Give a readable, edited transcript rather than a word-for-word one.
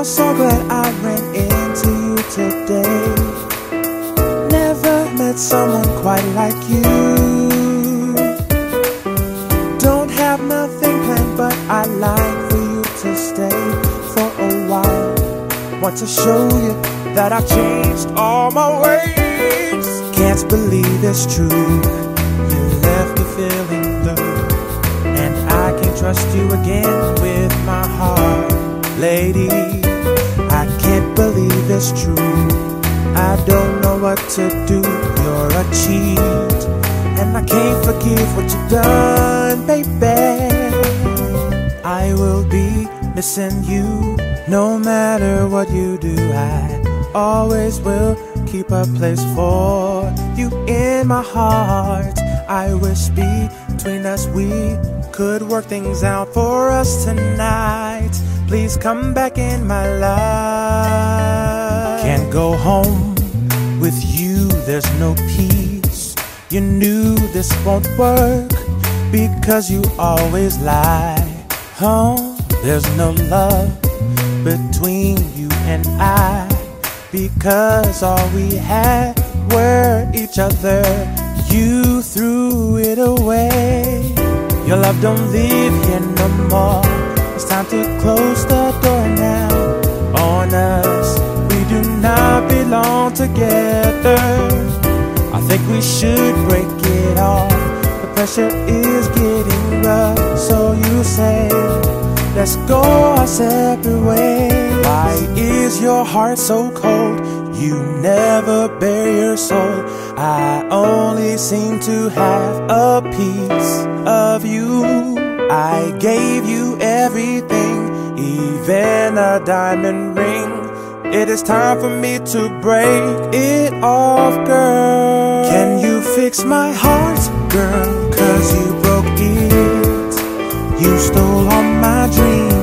I'm so glad I ran into you today. Never met someone quite like you. Don't have nothing planned, but I'd like for you to stay for a while. Want to show you that I've changed all my ways. Can't believe it's true, you left me feeling blue, and I can't trust you again with my heart. Lady, I can't believe it's true, I don't know what to do. You're a cheat, and I can't forgive what you've done, baby. I will be missing you no matter what you do. I always will keep a place for you in my heart. I wish between us we could work things out for us tonight. Please come back in my life. Can't go home with you, there's no peace. You knew this won't work because you always lie. Oh, there's no love between you and I, because all we had were each other. You threw it away. Your love don't live here no more. It's time to close the door now on us. We do not belong together. I think we should break it off. The pressure is getting rough. So you say, let's go our separate ways. Why is your heart so cold? You never bare your soul. I only seem to have a piece of you. I gave you everything, even a diamond ring. It is time for me to break it off, girl. Can you fix my heart, girl? 'Cause you broke it. You stole all my dreams.